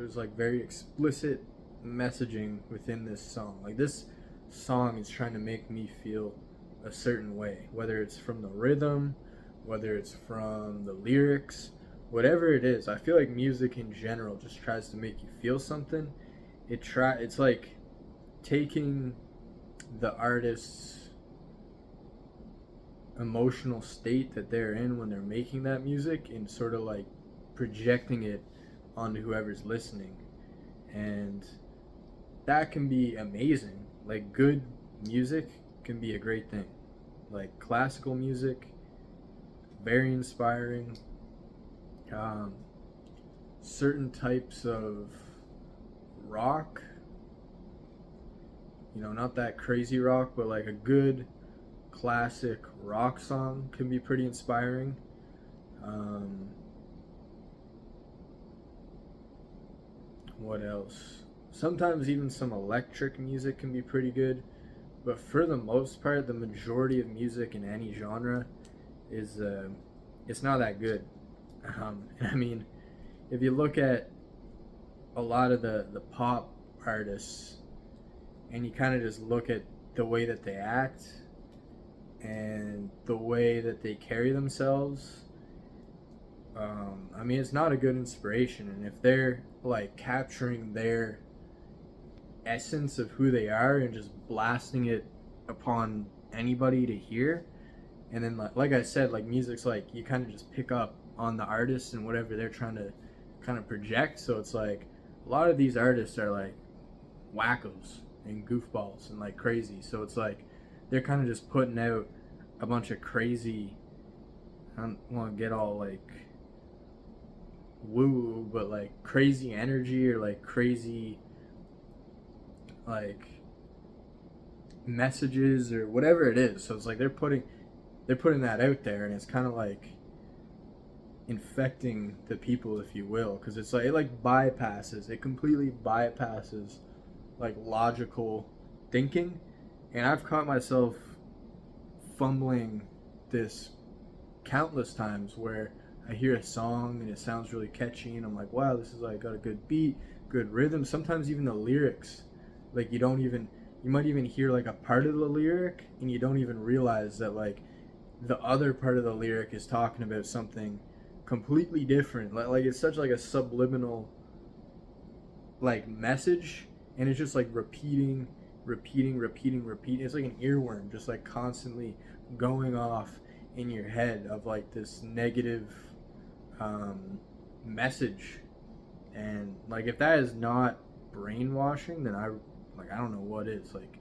there's like very explicit messaging within this song. Like this song is trying to make me feel a certain way, whether it's from the rhythm, whether it's from the lyrics, whatever it is. I feel like music in general just tries to make you feel something. It's like taking the artist's emotional state that they're in when they're making that music and sort of like projecting it onto whoever's listening. And that can be amazing. Like good music can be a great thing. Like classical music, very inspiring. Um, Certain types of rock, not that crazy rock, but like a good classic rock song can be pretty inspiring. Um, what else? Sometimes even some electric music can be pretty good, but for the most part, the majority of music in any genre is it's not that good. I mean, if you look at a lot of the pop artists and you kind of just look at the way that they act and the way that they carry themselves, I mean, it's not a good inspiration. And if they're like capturing their essence of who they are and just blasting it upon anybody to hear, and then like I said, like music's like you kind of just pick up on the artist and whatever they're trying to kind of project. So it's like a lot of these artists are like wackos and goofballs and like crazy. So it's like they're kind of just putting out a bunch of crazy, I don't want to get all like woo, but like crazy energy or like crazy like messages or whatever it is. So it's like they're putting that out there, and it's kind of like infecting the people, if you will, because it's like it completely bypasses like logical thinking. And I've caught myself fumbling this countless times where I hear a song and it sounds really catchy and I'm like, wow, this is like got a good beat, good rhythm. Sometimes even the lyrics, like you might even hear like a part of the lyric and you don't even realize that like the other part of the lyric is talking about something completely different. Like it's such like a subliminal like message, and it's just like repeating. It's like an earworm just like constantly going off in your head of like this negative message. And like if that is not brainwashing, then I don't know what is. Like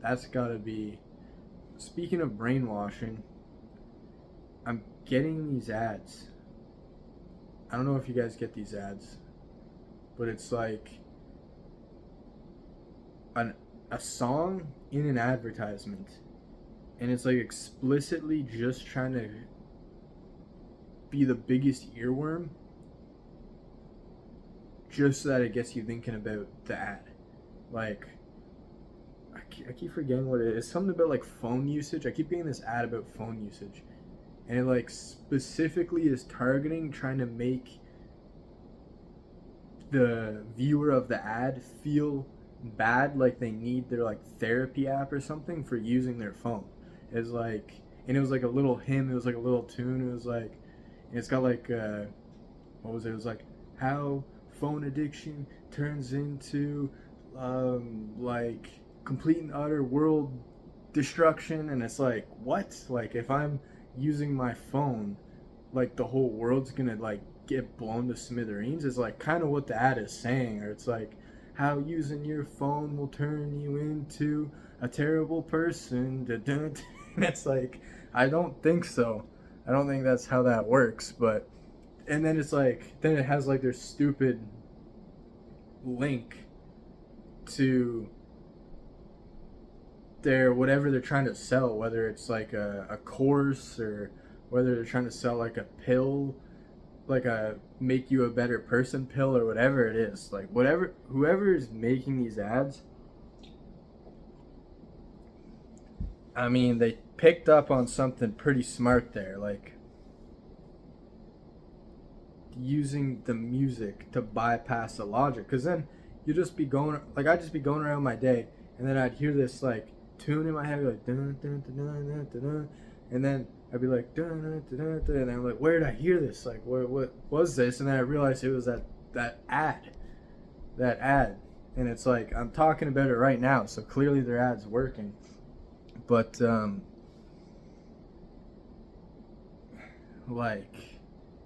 that's gotta be. Speaking of brainwashing, I'm getting these ads. I don't know if you guys get these ads, but it's like a song in an advertisement, and it's like explicitly just trying to be the biggest earworm just so that it gets you thinking about the ad. Like I keep forgetting what it is. It's something about like phone usage. I keep getting this ad about phone usage, and it like specifically is targeting trying to make the viewer of the ad feel bad, like they need their like therapy app or something for using their phone. It's like, and it was like a little hymn, it was like a little tune, it was like, and it's got like what was it? It was like how phone addiction turns into like complete and utter world destruction. And it's like, what? Like if I'm using my phone, like the whole world's gonna like get blown to smithereens, is like kind of what the ad is saying. Or it's like how using your phone will turn you into a terrible person. And it's like, I don't think so. I don't think that's how that works. But and then it's like, then it has like their stupid link to their whatever they're trying to sell, whether it's like a course or whether they're trying to sell like a pill, like a make you a better person pill or whatever it is. Like whoever is making these ads, I mean, they picked up on something pretty smart there. Like using the music to bypass the logic, because then you just be going, like, I'd just be going around my day, and then I'd hear this like tune in my head, like dun, dun, dun, dun, dun, dun, dun, and then I'd be like dun, dun, dun, dun, dun, and I'm like, where did I hear this? Like, what was this? And then I realized it was that ad, and it's like, I'm talking about it right now, so clearly their ad's working, but like,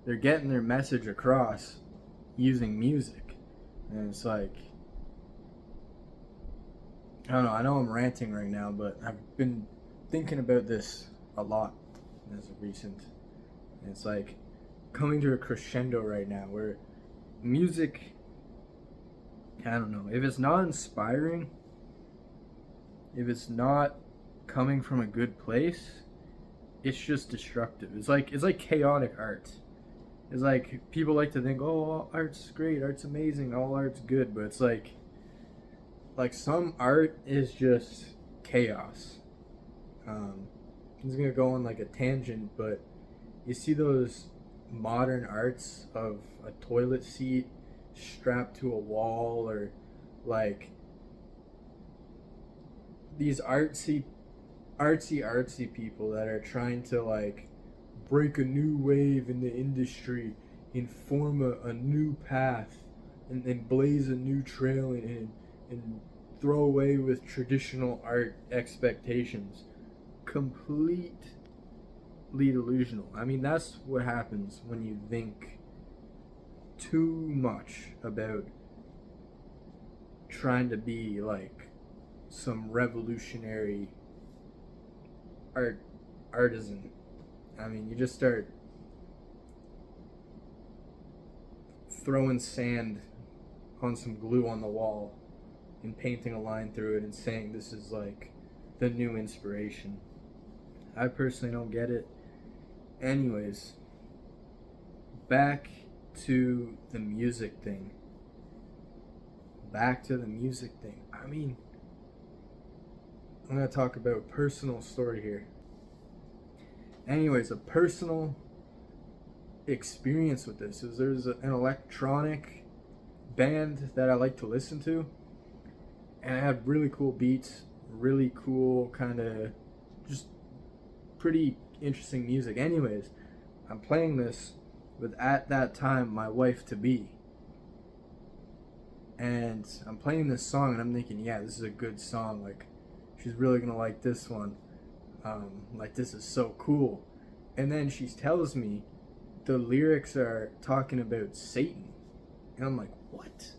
they're getting their message across using music, and it's like, I don't know, I know I'm ranting right now, but I've been thinking about this a lot as of recent. And it's like coming to a crescendo right now where music, I don't know, if it's not inspiring, if it's not coming from a good place, it's just destructive. It's like chaotic art. It's like people like to think, oh, art's great, art's amazing, all art's good, but it's like some art is just chaos. I'm just gonna go on like a tangent, but you see those modern arts of a toilet seat strapped to a wall, or like these artsy people that are trying to like break a new wave in the industry and form a new path and blaze a new trail and throw away with traditional art expectations. Completely delusional. I mean, that's what happens when you think too much about trying to be like some revolutionary artisan. I mean, you just start throwing sand on some glue on the wall and painting a line through it and saying this is like the new inspiration. I personally don't get it. Anyways, back to the music thing. I mean, I'm going to talk about a personal story here. Anyways, a personal experience with this is there's an electronic band that I like to listen to, and it had really cool beats, really cool kind of just pretty interesting music. Anyways, I'm playing this with, at that time, my wife to be, and I'm playing this song and I'm thinking, yeah, this is a good song, like she's really gonna like this one, like this is so cool. And then she tells me the lyrics are talking about Satan, and I'm like, what?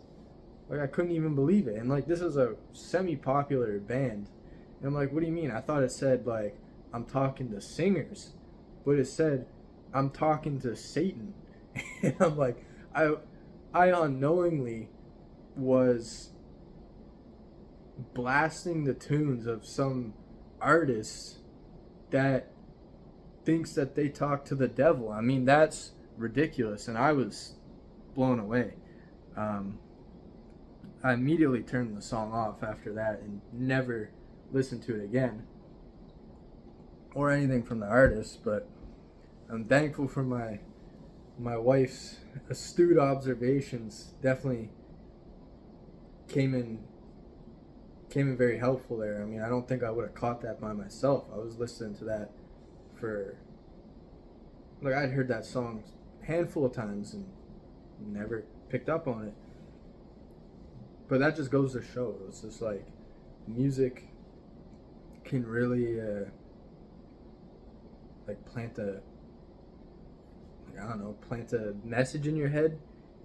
Like, I couldn't even believe it. And like, this is a semi-popular band, and I'm like, what do you mean? I thought it said like I'm talking to singers, but it said I'm talking to Satan. And I'm like, I unknowingly was blasting the tunes of some artist that thinks that they talk to the devil. I mean, that's ridiculous, and I was blown away. I immediately turned the song off after that and never listened to it again or anything from the artist. But I'm thankful for my wife's astute observations. Definitely came in very helpful there. I mean, I don't think I would have caught that by myself. I was listening to that for, like, I'd heard that song a handful of times and never picked up on it. But that just goes to show, it's just like music can really like plant a message in your head,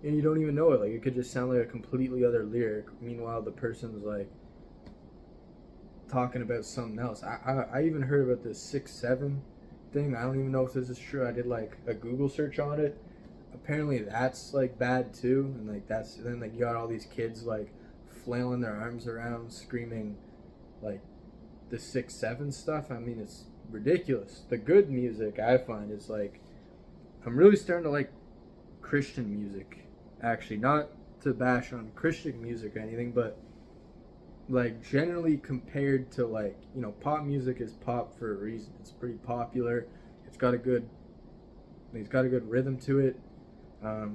and you don't even know it. Like, it could just sound like a completely other lyric. Meanwhile, the person's like talking about something else. I even heard about this 6-7 thing. I don't even know if this is true. I did like a Google search on it. Apparently that's like bad too, and like that's, then like you got all these kids like flailing their arms around screaming like the 6-7 stuff. I mean, it's ridiculous. The good music, I find, is like, I'm really starting to like Christian music, actually. Not to bash on Christian music or anything, but like generally compared to, like, you know, pop music is pop for a reason. It's pretty popular. It's got a good rhythm to it.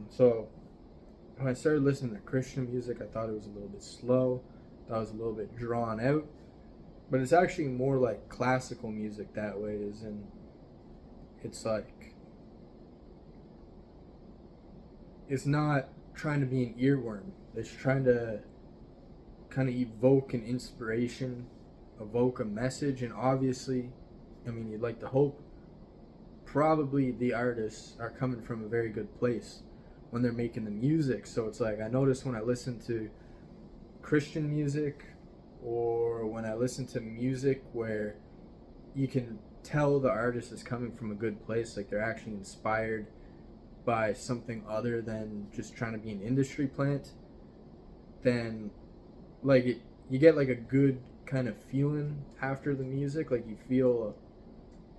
So when I started listening to Christian music, I thought it was a little bit slow, thought it was a little bit drawn out, but it's actually more like classical music that way. Is in it's like it's not trying to be an earworm. It's trying to kind of evoke an inspiration, evoke a message, and obviously, I mean, you'd like to hope probably the artists are coming from a very good place when they're making the music. So it's like I notice when I listen to Christian music or when I listen to music where you can tell the artist is coming from a good place, like they're actually inspired by something other than just trying to be an industry plant, then like you get like a good kind of feeling after the music. Like you feel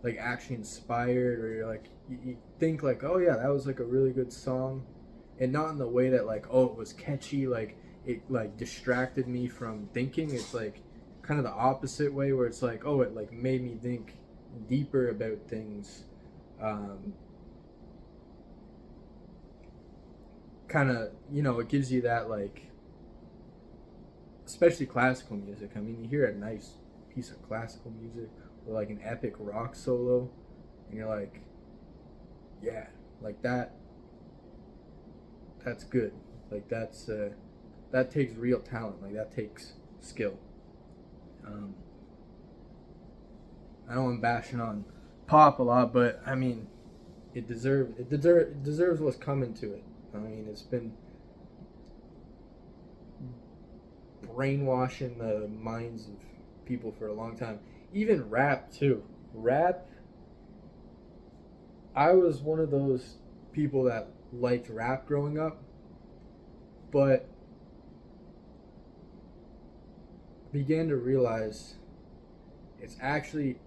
like actually inspired, or you're like you think like, oh yeah, that was like a really good song, and not in the way that like, oh, it was catchy, like it like distracted me from thinking. It's like kind of the opposite way, where it's like, oh, it like made me think deeper about things. Kind of, you know, it gives you that like, especially classical music. I mean, you hear a nice piece of classical music or like an epic rock solo, and you're like, yeah, like that's good. Like that takes real talent. Like that takes skill. I know I'm bashing on pop a lot, but I mean, it deserves what's coming to it. I mean, it's been brainwashing the minds of people for a long time. Even rap too. Rap. I was one of those people that liked rap growing up, but began to realize it's actually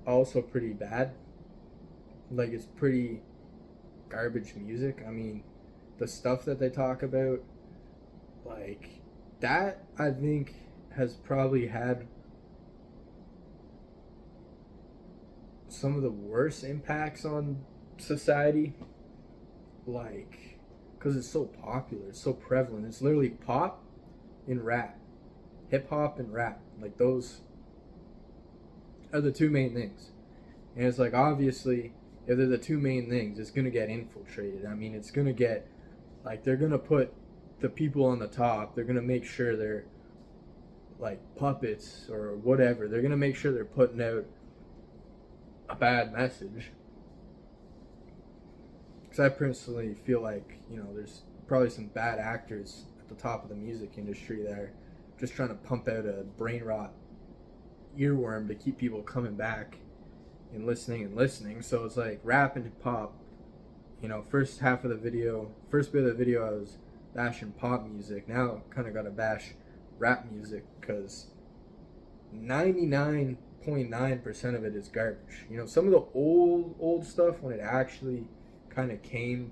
also pretty bad. Like it's pretty garbage music. I mean, the stuff that they talk about, like that, I think has probably had some of the worst impacts on society. Like, because it's so popular, it's so prevalent. It's literally pop and rap, hip hop and rap. Like those are the two main things. And it's like, obviously, if they're the two main things, it's gonna get infiltrated. I mean, it's gonna get like, they're gonna put the people on the top. They're gonna make sure they're like puppets or whatever. They're gonna make sure they're putting out a bad message. Because I personally feel like, you know, there's probably some bad actors at the top of the music industry that are just trying to pump out a brain rot earworm to keep people coming back and listening. So it's like rap and hip hop. You know, first bit of the video, I was bashing pop music. Now kind of got to bash rap music because 99.9% of it is garbage. You know, some of the old stuff, when it actually kind of came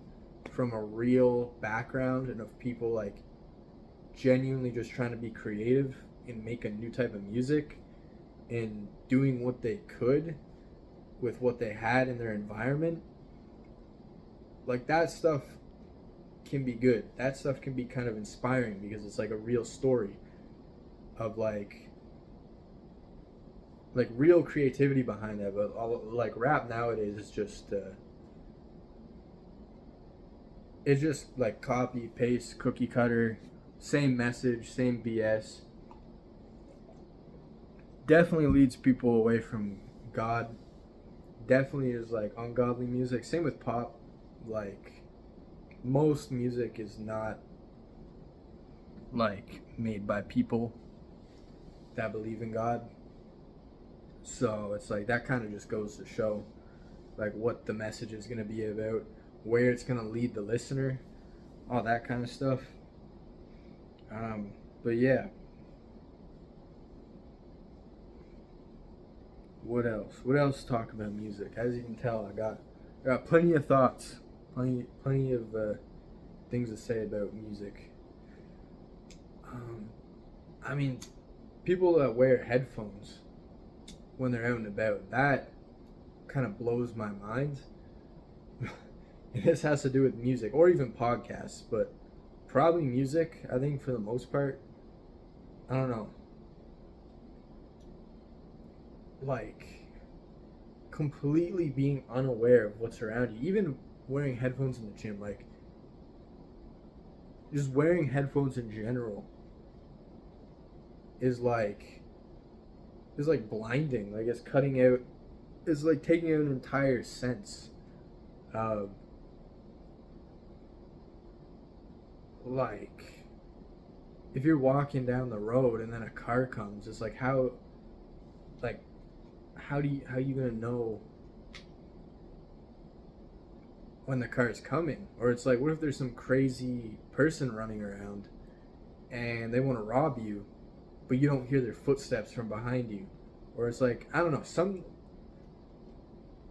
from a real background and of people like genuinely just trying to be creative and make a new type of music and doing what they could with what they had in their environment, like that stuff can be good. That stuff can be kind of inspiring because it's like a real story of like real creativity behind that. But like rap nowadays is just it's just like copy paste, cookie cutter, same message, same BS. Definitely leads people away from God. Definitely is like ungodly music. Same with pop. Like most music is not like made by people that believe in God. So it's like that kind of just goes to show like what the message is going to be about, where it's going to lead the listener, all that kind of stuff. But yeah. What else? What else to talk about music? As you can tell, I got plenty of thoughts, plenty of things to say about music. I mean, people that wear headphones when they're out and about, that kind of blows my mind. And this has to do with music or even podcasts, but probably music, I think, for the most part. I don't know. Like, completely being unaware of what's around you. Even wearing headphones in the gym, like, just wearing headphones in general is like blinding. Like, it's cutting out, it's like taking out an entire sense. Um, like, if you're walking down the road and then a car comes, it's like like, how you gonna know when the car is coming? Or it's like, what if there's some crazy person running around and they want to rob you, but you don't hear their footsteps from behind you? Or it's like, I don't know,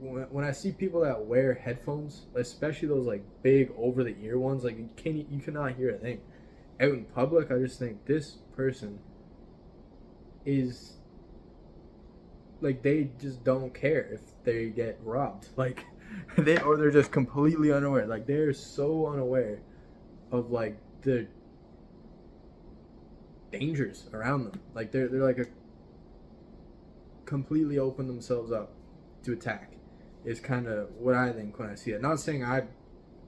when I see people that wear headphones, especially those like big over the ear ones, like you cannot hear a thing out in public. I just think this person is like, they just don't care if they get robbed. Like, they're just completely unaware. Like, they're so unaware of like the dangers around them. Like, they're like a completely open themselves up to attack. Is kind of what I think when I see it. Not saying I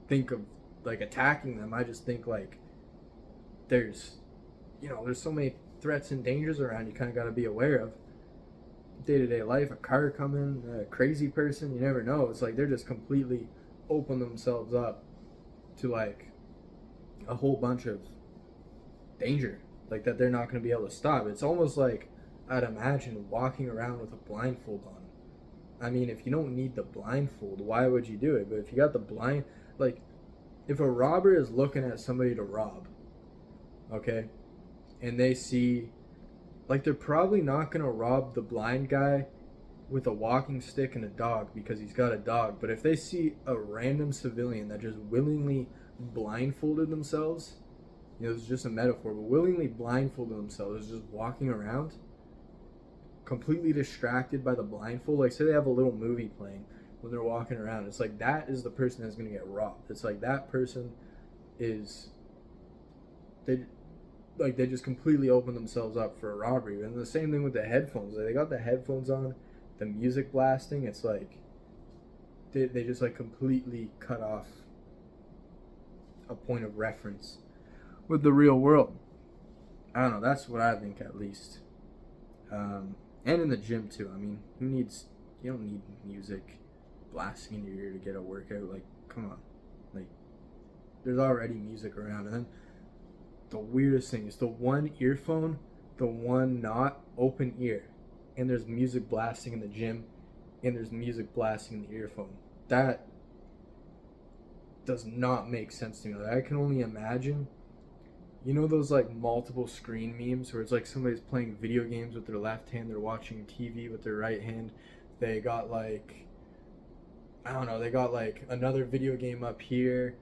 think of like attacking them. I just think like there's so many threats and dangers around. You kind of got to be aware of day-to-day life. A car coming, a crazy person, you never know. It's like they're just completely open themselves up to like a whole bunch of danger, like that they're not going to be able to stop. It's almost like, I'd imagine, walking around with a blindfold on. I mean, if you don't need the blindfold, why would you do it? But if you got the blind, like, if a robber is looking at somebody to rob, okay, and they see, like, they're probably not going to rob the blind guy with a walking stick and a dog because he's got a dog. But if they see a random civilian that just willingly blindfolded themselves, it's just a metaphor, but willingly blindfolded themselves, just walking around, completely distracted by the blindfold. Like, say they have a little movie playing when they're walking around. It's like, that is the person that's going to get robbed. It's like, that person is, they just completely open themselves up for a robbery. And the same thing with the headphones. Like, they got the headphones on, the music blasting. It's like they just like completely cut off a point of reference with the real world. I don't know. That's what I think, at least. And in the gym too. I mean, you don't need music blasting in your ear to get a workout. Like, come on. Like, there's already music around. And then the weirdest thing is the one earphone, the one not open ear, and there's music blasting in the gym, and there's music blasting in the earphone. That does not make sense to me. Like, I can only imagine, those like multiple screen memes where it's like somebody's playing video games with their left hand, they're watching TV with their right hand. They got like, I don't know, they got like another video game up here.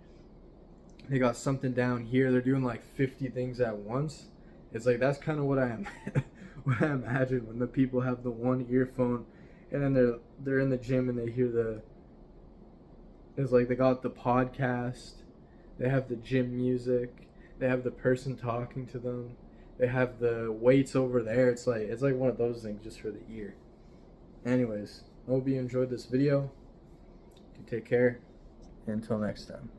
They got something down here. They're doing like 50 things at once. It's like, that's kind of what I what I imagine when the people have the one earphone, and then they're in the gym and they hear it's like they got the podcast, they have the gym music, they have the person talking to them, they have the weights over there. It's like one of those things just for the ear. Anyways, I hope you enjoyed this video. You take care. Until next time.